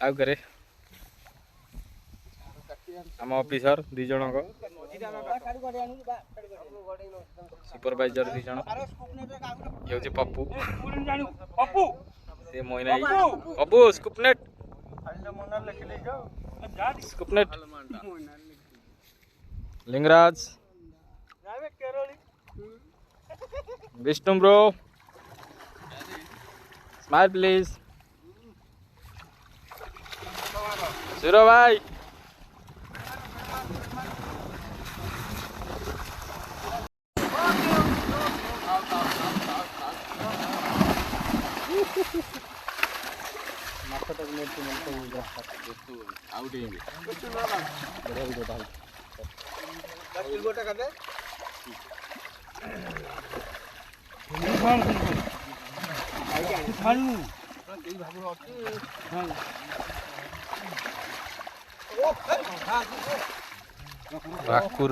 आउ करे आम ऑफिसर दी जन सुपरवाइजर दी जन ये हूँ पप्पू से मोइना पप्पू स्कूपनेट Lingaraj Vishnu bro smile please सुरो भाई भाकुर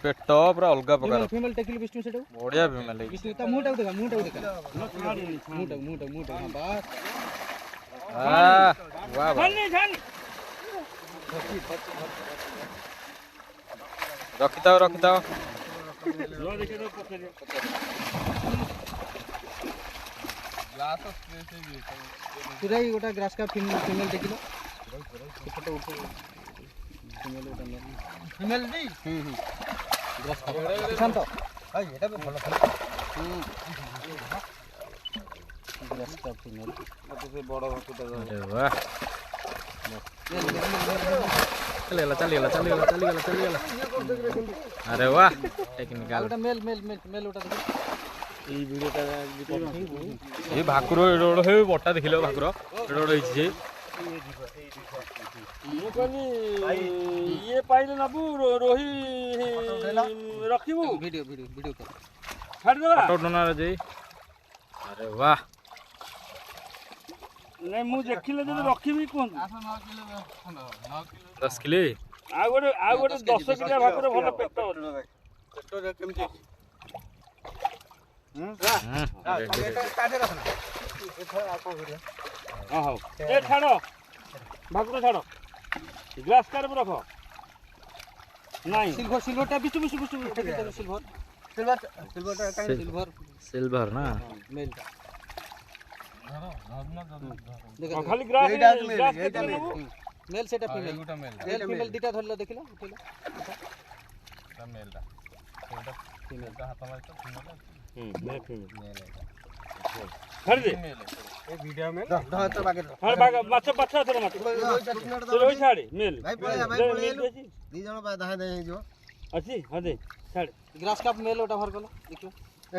पेट पूरा अलग प्रकार फीमेल टेकिल विष्णु सेटो बढ़िया फीमेल विष्णु ता मुंटा देखा मुंटा बस वाह रखिता पूरा ही गोटा ग्रास का फीमेल टेकिल फोटो उठो फीमेल दी ग्रास का शांत भाई एटा भी भलो ग्रास का फीमेल मते से बड़ भाकुटा अरे वाह चलेला अरे वाह टेक्निकल ओटा मेल ओटा देखो ई वीडियोटा ए भाकुर एडोड हे बटा देखिलो भाकुर एडोड हिची जे ये कनी ये पाइले नबु रोही रखिबु वीडियो कर छाड़ देबा फोटो डोना रे जे अरे वाह नहीं मु देखिले जे रखिबी कोन 10 किलो आ गोटे 10 किलो भाकुर भलो पेट केमति काटे रखना हां हां ए छाड़ो भाकुर छाड़ो ग्लास कार पर रखो नहीं सिल्वर टा बिस्टु सिल्वर ना मेल देखो खाली ग्लास मेल सेटा फीमेल दीटा धरला देखिला मेलटा फीमेल हाथ में तो मैं फीमेल हर दे ए वीडियो में तो बागे हर बाग बच्चा थोड़ा मत चलो ओई छाड़ी मेल भाई पळे दी जण बा दाहे दे जो अच्छी हां दे छाड़ ग्रास कप मेल ओटा भर गलो देखियो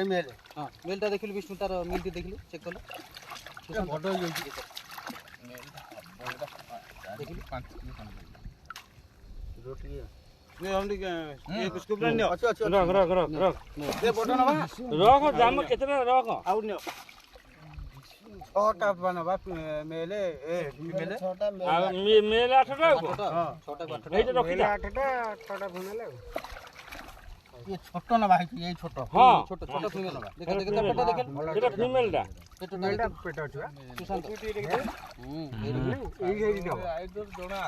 ए मेल हां मेलटा देखिलु विष्णु तार मिलटी देखिलु चेक कलो फोटो होई छी देखिलु 5 किलो रोटी नहीं हम ये स्कूप ले नियो रख ये फोटो ना रख जाम केतना रख आउ नियो छोटा बनवा मेले ए फीमेल छोटा मेल 8टा छोटा 8टा एटा रखिला 8टा फीमेल ये छोटो ना भाई ये छोटो हां छोटो फीमेल ना देखो पेटा देख एटा फीमेल दा पेटा छुआ सुशांत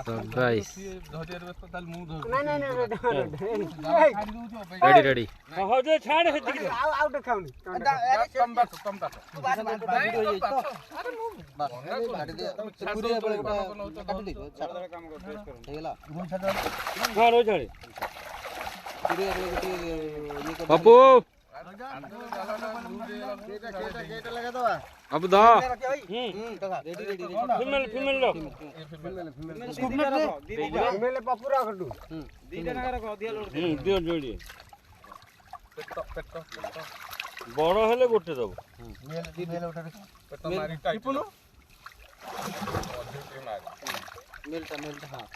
तो गाइस रेडी हो जे छाड़ हे आउ देखाउनी कम बात बस भाड़ी दे पूरी बड़े काट दी काम कर हेला हां रो छाड़ी पूरी ये पप्पू गेट लगा दो अब दा रेडी फीमेल लो फीमेल पप्पू रख दू दीटा ना रख अधिया लोड दियो जोड़ी बड़ हेले गोटे दब मेल उठा पेट मारी टाइट मेलटा हां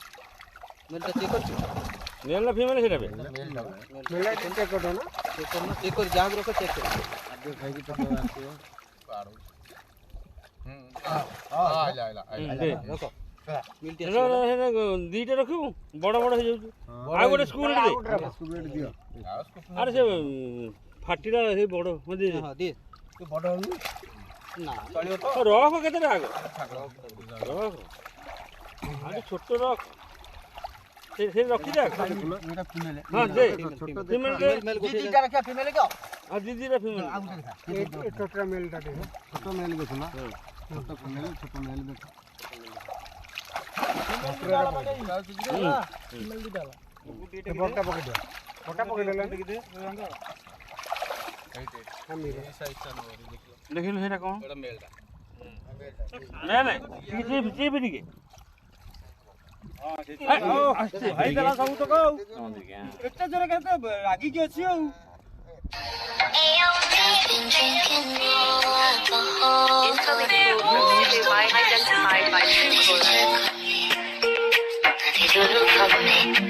मेलटा चेक कर मेल ना फीमेल सेटा बे मेल चेक कर ना चेक कर जाग रखो चेक कर आगे खाई की तो आछियो ରଖ ମିଲ୍ଟି ଦିଟା ରଖିବୁ ବଡ଼ ବଡ଼ ହେଇଯାଉଛି ଆଉ ଗୋଟେ ସ୍କୁଲ ଆରେ ସେ ଫାଟିଲା ସେ ବଡ଼ ହଁ ଦିଏ ବଡ଼ ହଉନି ନା ରଖ କେତେଟା ଆଗ ରଖ ଆରେ ଛୋଟ ରଖ ସେ ରଖିଦେ ଏଇଟା ଫିମେଲ ହଁ ଦେ ଫିମେଲ ଦିଟା ରଖିଆ ଫିମେଲ କି ଆଉ ଦିଦିଟା ଫିମେଲ ଆଉ ଗୋଟେ ଦେଖା ଛୋଟ ମେଲଟା ଦେଖ ଛୋଟ ମେଲ ଦେଖ ନା ଛୋଟ ଫିମେଲ ଛୋଟ ମେଲ ଦେଖ ବଟା ପକେଇ ଦିଅ ବଟା ପକେଇ ଦେଲେ ଦେଖିଲୁ ସେଇଟା କ'ଣ ନାଇଁ ନାଇଁ ଟିକେ ଟିକେ ହେଇଗଲା ସବୁ ତକ ଆଉ ଏତେ ଜୋରେ କେତେ ରାଗିକି ଅଛି ଆଉ Incoming identified by TrueCaller.